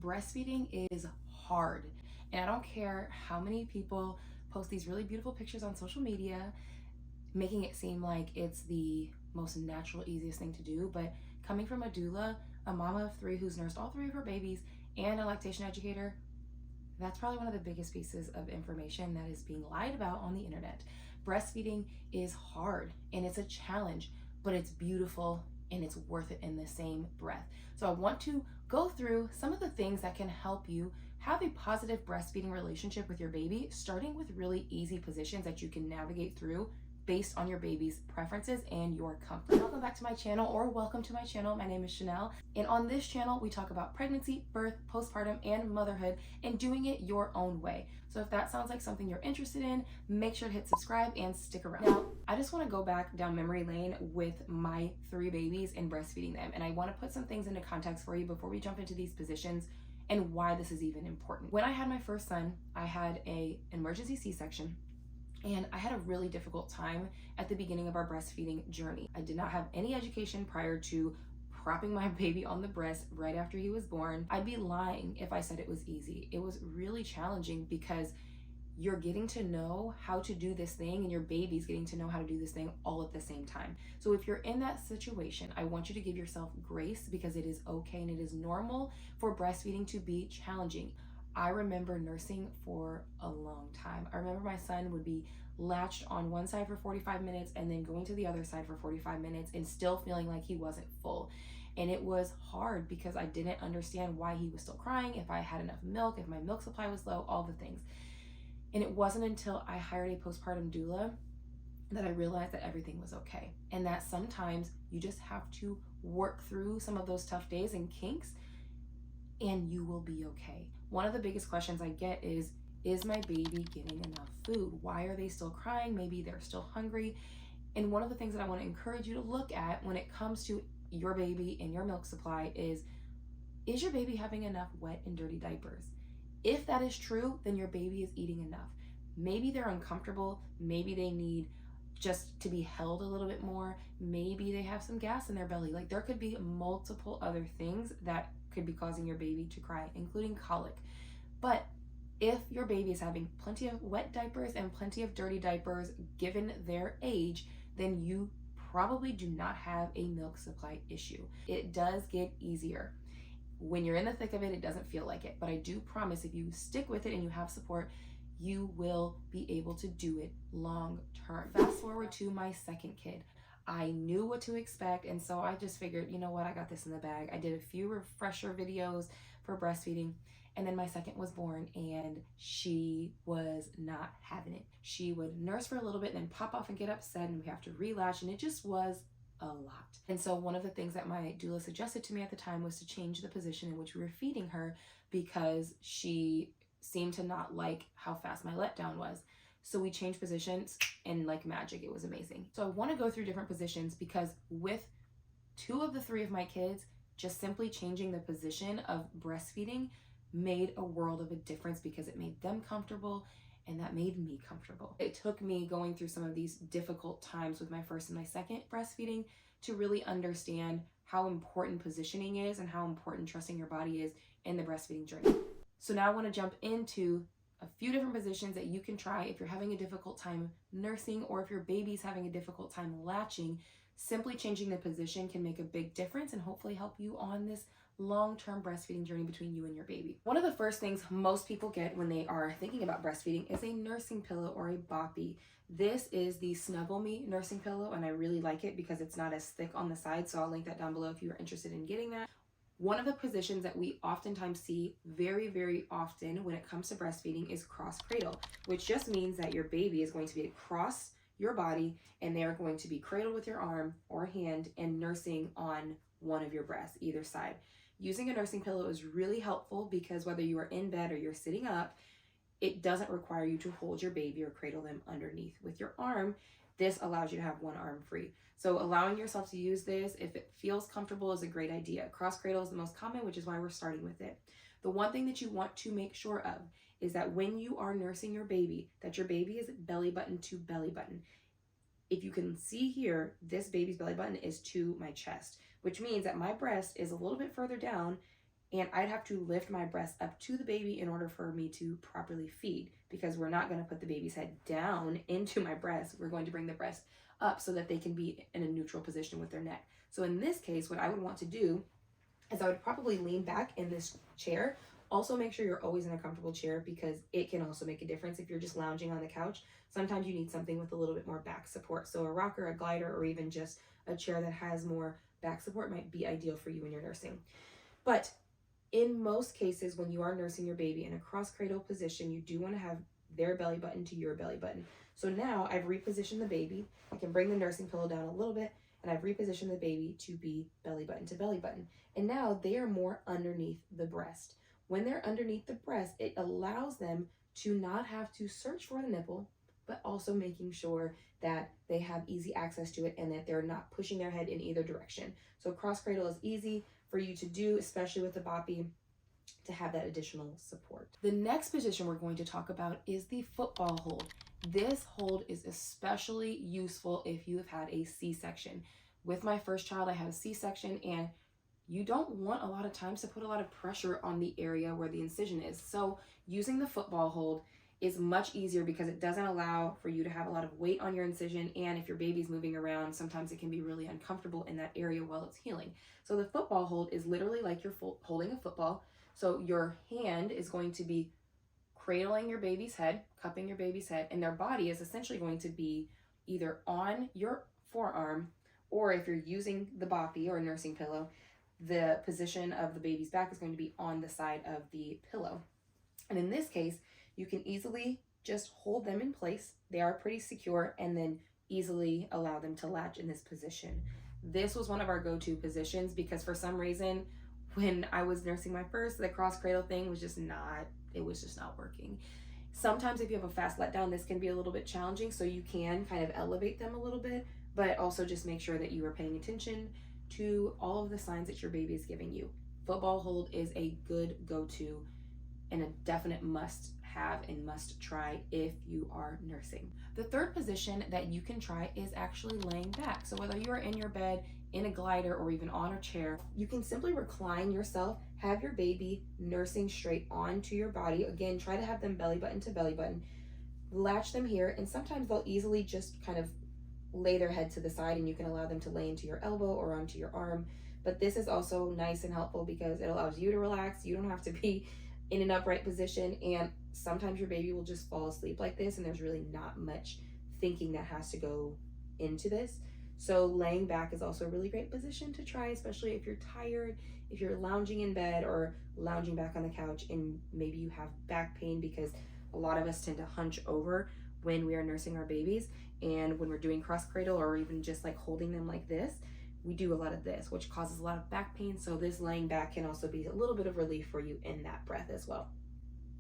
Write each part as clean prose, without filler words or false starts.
Breastfeeding is hard, and I don't care how many people post these really beautiful pictures on social media making it seem like it's the most natural, easiest thing to do. But coming from a doula, a mama of 3 who's nursed all 3 of her babies, and a lactation educator, that's probably one of the biggest pieces of information that is being lied about on the internet. Breastfeeding is hard and it's a challenge, but it's beautiful and it's worth it in the same breath. So I want to go through some of the things that can help you have a positive breastfeeding relationship with your baby, starting with really easy positions that you can navigate through based on your baby's preferences and your comfort. Welcome back to my channel, or welcome to my channel. My name is Chanel, and on this channel we talk about pregnancy, birth, postpartum, and motherhood, and doing it your own way. So if that sounds like something you're interested in, make sure to hit subscribe and stick around. Now, I just want to go back down memory lane with my 3 babies and breastfeeding them, and I want to put some things into context for you before we jump into these positions and why this is even important. When I had my first son, I had an emergency C-section. And I had a really difficult time at the beginning of our breastfeeding journey. I did not have any education prior to propping my baby on the breast right after he was born. I'd be lying if I said it was easy. It was really challenging because you're getting to know how to do this thing and your baby's getting to know how to do this thing all at the same time. So if you're in that situation, I want you to give yourself grace, because it is okay and it is normal for breastfeeding to be challenging. I remember nursing for a long time. I remember my son would be latched on one side for 45 minutes and then going to the other side for 45 minutes and still feeling like he wasn't full. And it was hard because I didn't understand why he was still crying, if I had enough milk, if my milk supply was low, all the things. And it wasn't until I hired a postpartum doula that I realized that everything was okay. And that sometimes you just have to work through some of those tough days and kinks, and you will be okay. One of the biggest questions I get is my baby getting enough food? Why are they still crying? Maybe they're still hungry. And one of the things that I want to encourage you to look at when it comes to your baby and your milk supply is your baby having enough wet and dirty diapers? If that is true, then your baby is eating enough. Maybe they're uncomfortable. Maybe they need just to be held a little bit more. Maybe they have some gas in their belly. Like, there could be multiple other things that could be causing your baby to cry, including colic. But if your baby is having plenty of wet diapers and plenty of dirty diapers given their age, then you probably do not have a milk supply issue. It does get easier. When you're in the thick of it, it doesn't feel like it. But I do promise, if you stick with it and you have support, you will be able to do it long term. Fast forward to my second kid. I knew what to expect, and so I just figured, you know what, I got this in the bag. I did a few refresher videos for breastfeeding, and then my second was born, and she was not having it. She would nurse for a little bit and then pop off and get upset, and we have to relatch, and it just was a lot. And so one of the things that my doula suggested to me at the time was to change the position in which we were feeding her, because she seemed to not like how fast my letdown was. So we changed positions, and like magic, it was amazing. So I want to go through different positions because with 2 of the 3 of my kids, just simply changing the position of breastfeeding made a world of a difference, because it made them comfortable and that made me comfortable. It took me going through some of these difficult times with my first and my second breastfeeding to really understand how important positioning is and how important trusting your body is in the breastfeeding journey. So now I want to jump into a few different positions that you can try if you're having a difficult time nursing, or if your baby's having a difficult time latching. Simply changing the position can make a big difference and hopefully help you on this long-term breastfeeding journey between you and your baby. One of the first things most people get when they are thinking about breastfeeding is a nursing pillow or a boppy. This is the Snuggle Me nursing pillow, and I really like it because it's not as thick on the side, so I'll link that down below if you're interested in getting that. One of the positions that we oftentimes see very, very often when it comes to breastfeeding is cross cradle, which just means that your baby is going to be across your body and they are going to be cradled with your arm or hand and nursing on one of your breasts, either side. Using a nursing pillow is really helpful because whether you are in bed or you're sitting up, it doesn't require you to hold your baby or cradle them underneath with your arm. This allows you to have one arm free. So allowing yourself to use this, if it feels comfortable, is a great idea. Cross cradle is the most common, which is why we're starting with it. The one thing that you want to make sure of is that when you are nursing your baby, that your baby is belly button to belly button. If you can see here, this baby's belly button is to my chest, which means that my breast is a little bit further down and I'd have to lift my breast up to the baby in order for me to properly feed, because we're not going to put the baby's head down into my breast. We're going to bring the breast up so that they can be in a neutral position with their neck. So in this case, what I would want to do is I would probably lean back in this chair. Also make sure you're always in a comfortable chair, because it can also make a difference if you're just lounging on the couch. Sometimes you need something with a little bit more back support. So a rocker, a glider, or even just a chair that has more back support might be ideal for you when you're nursing. But in most cases, when you are nursing your baby in a cross cradle position, you do want to have their belly button to your belly button. So now I've repositioned the baby. I can bring the nursing pillow down a little bit, and I've repositioned the baby to be belly button to belly button. And now they are more underneath the breast. When they're underneath the breast, it allows them to not have to search for the nipple, but also making sure that they have easy access to it and that they're not pushing their head in either direction. So cross cradle is easy for you to do, especially with the boppy, to have that additional support. The next position we're going to talk about is the football hold. This hold is especially useful if you have had a C-section. With my first child, I had a C-section, and you don't want a lot of times to put a lot of pressure on the area where the incision is. So using the football hold is much easier because it doesn't allow for you to have a lot of weight on your incision, and if your baby's moving around, sometimes it can be really uncomfortable in that area while it's healing. So the football hold is literally like you're holding a football. So your hand is going to be cradling your baby's head, cupping your baby's head, and their body is essentially going to be either on your forearm, or if you're using the boppy or nursing pillow, the position of the baby's back is going to be on the side of the pillow. And in this case, you can easily just hold them in place. They are pretty secure, and then easily allow them to latch in this position. This was one of our go-to positions because for some reason, when I was nursing my first, the cross cradle thing was just not working. Sometimes if you have a fast letdown, this can be a little bit challenging, so you can kind of elevate them a little bit, but also just make sure that you are paying attention to all of the signs that your baby is giving you. Football hold is a good go-to and a definite must have and must try if you are nursing. The third position that you can try is actually laying back. So whether you are in your bed, in a glider, or even on a chair, you can simply recline yourself, have your baby nursing straight onto your body. Again, try to have them belly button to belly button. Latch them here, and sometimes they'll easily just kind of lay their head to the side, and you can allow them to lay into your elbow or onto your arm. But this is also nice and helpful because it allows you to relax. You don't have to be in an upright position, and sometimes your baby will just fall asleep like this, and there's really not much thinking that has to go into this. So laying back is also a really great position to try, especially if you're tired, if you're lounging in bed or lounging back on the couch and maybe you have back pain, because a lot of us tend to hunch over when we are nursing our babies, and when we're doing cross cradle or even just like holding them like this, we do a lot of this, which causes a lot of back pain. So this laying back can also be a little bit of relief for you in that breath as well.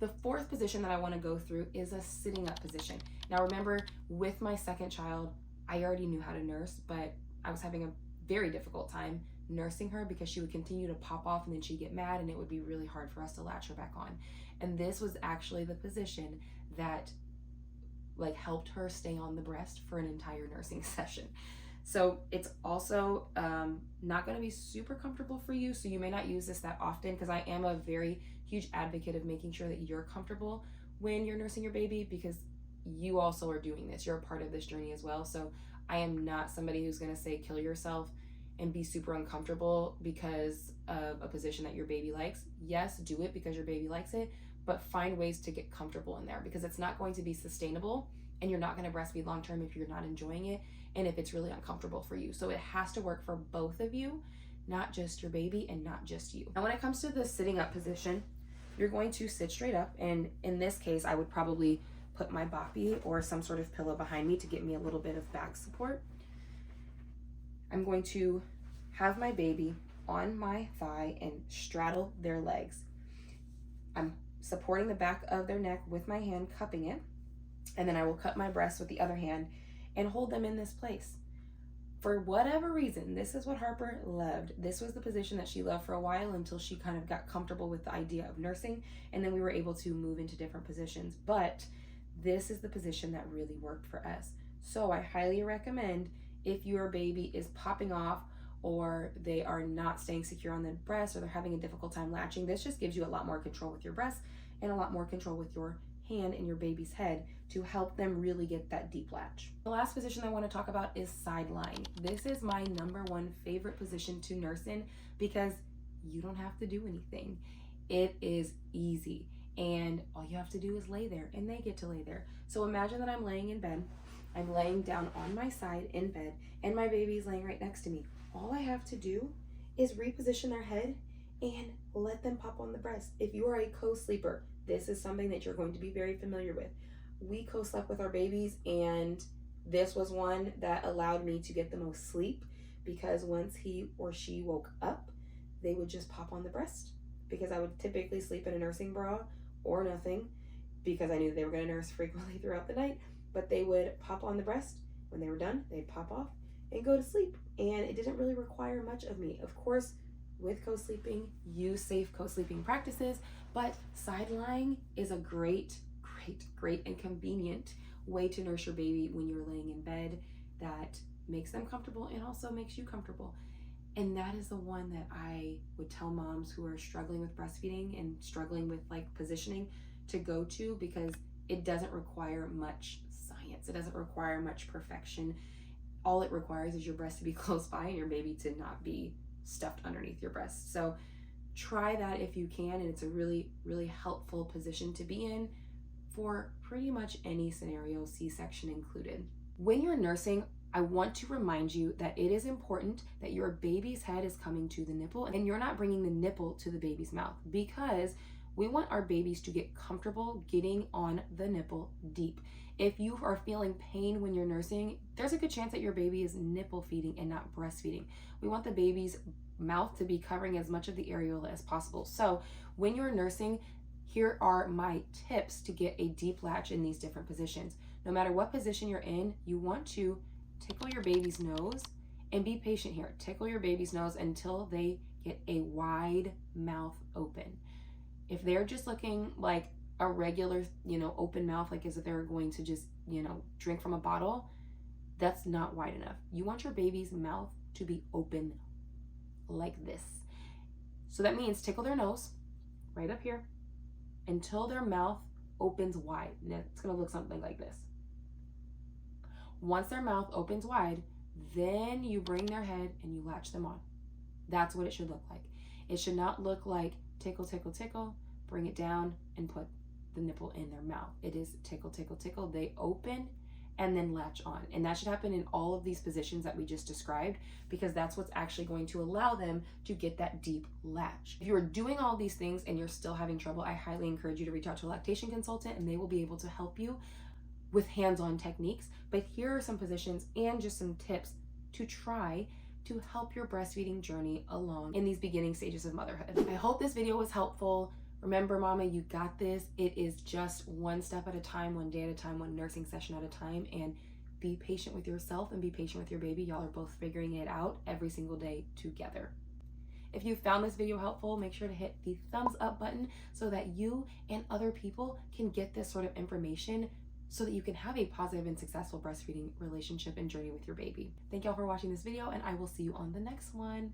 The fourth position that I want to go through is a sitting up position. Now remember, with my second child, I already knew how to nurse, but I was having a very difficult time nursing her because she would continue to pop off and then she'd get mad, and it would be really hard for us to latch her back on. And this was actually the position that like helped her stay on the breast for an entire nursing session. So it's also not going to be super comfortable for you, so you may not use this that often, because I am a very huge advocate of making sure that you're comfortable when you're nursing your baby, because you also are doing this. You're a part of this journey as well. So I am not somebody who's going to say kill yourself and be super uncomfortable because of a position that your baby likes. Yes, do it because your baby likes it, but find ways to get comfortable in there, because it's not going to be sustainable, and you're not going to breastfeed long term if you're not enjoying it and if it's really uncomfortable for you. So it has to work for both of you, not just your baby and not just you. Now when it comes to the sitting up position, you're going to sit straight up, and in this case I would probably put my boppy or some sort of pillow behind me to get me a little bit of back support. I'm going to have my baby on my thigh and straddle their legs. I'm supporting the back of their neck with my hand, cupping it, and then I will cup my breast with the other hand and hold them in this place. For whatever reason, this is what Harper loved. This was the position that she loved for a while until she kind of got comfortable with the idea of nursing, and then we were able to move into different positions. But this is the position that really worked for us. So I highly recommend, if your baby is popping off or they are not staying secure on the breast, or they're having a difficult time latching, this just gives you a lot more control with your breast and a lot more control with your hand and your baby's head to help them really get that deep latch. The last position I want to talk about is side lying. This is my number one favorite position to nurse in because you don't have to do anything. It is easy, and all you have to do is lay there, and they get to lay there. So imagine that I'm laying in bed. I'm laying down on my side in bed, and my baby's laying right next to me. All I have to do is reposition their head and let them pop on the breast. If you are a co-sleeper, this is something that you're going to be very familiar with. We co-slept with our babies, and this was one that allowed me to get the most sleep because once he or she woke up, they would just pop on the breast, because I would typically sleep in a nursing bra or nothing because I knew they were going to nurse frequently throughout the night, but they would pop on the breast. When they were done, they'd pop off and go to sleep, and it didn't really require much of me. Of course, with co-sleeping, use safe co-sleeping practices, but side lying is a great and convenient way to nurse your baby when you're laying in bed that makes them comfortable and also makes you comfortable. And that is the one that I would tell moms who are struggling with breastfeeding and struggling with like positioning to go to, because it doesn't require much science. It doesn't require much perfection. All it requires is your breast to be close by and your baby to not be stuffed underneath your breast. So try that if you can, and it's a really helpful position to be in for pretty much any scenario, C-section included. When you're nursing, I want to remind you that it is important that your baby's head is coming to the nipple and you're not bringing the nipple to the baby's mouth, because we want our babies to get comfortable getting on the nipple deep. If you are feeling pain when you're nursing, there's a good chance that your baby is nipple feeding and not breastfeeding. We want the baby's mouth to be covering as much of the areola as possible. So when you're nursing, here are my tips to get a deep latch in these different positions. No matter what position you're in, you want to tickle your baby's nose and be patient here. Tickle your baby's nose until they get a wide mouth open. If they're just looking like a regular, open mouth, like as if they're going to just, drink from a bottle, that's not wide enough. You want your baby's mouth to be open like this. So that means tickle their nose right up here until their mouth opens wide. And it's gonna look something like this. Once their mouth opens wide, then you bring their head and you latch them on. That's what it should look like. It should not look like tickle, tickle, tickle, bring it down and put the nipple in their mouth. It is tickle, tickle, tickle. They open and then latch on. And that should happen in all of these positions that we just described, because that's what's actually going to allow them to get that deep latch. If you're doing all these things and you're still having trouble, I highly encourage you to reach out to a lactation consultant, and they will be able to help you with hands-on techniques. But here are some positions and just some tips to try to help your breastfeeding journey along in these beginning stages of motherhood. I hope this video was helpful. Remember, mama, you got this. It is just one step at a time, one day at a time, one nursing session at a time, and be patient with yourself and be patient with your baby. Y'all are both figuring it out every single day together. If you found this video helpful, make sure to hit the thumbs up button so that you and other people can get this sort of information so that you can have a positive and successful breastfeeding relationship and journey with your baby. Thank y'all for watching this video, and I will see you on the next one.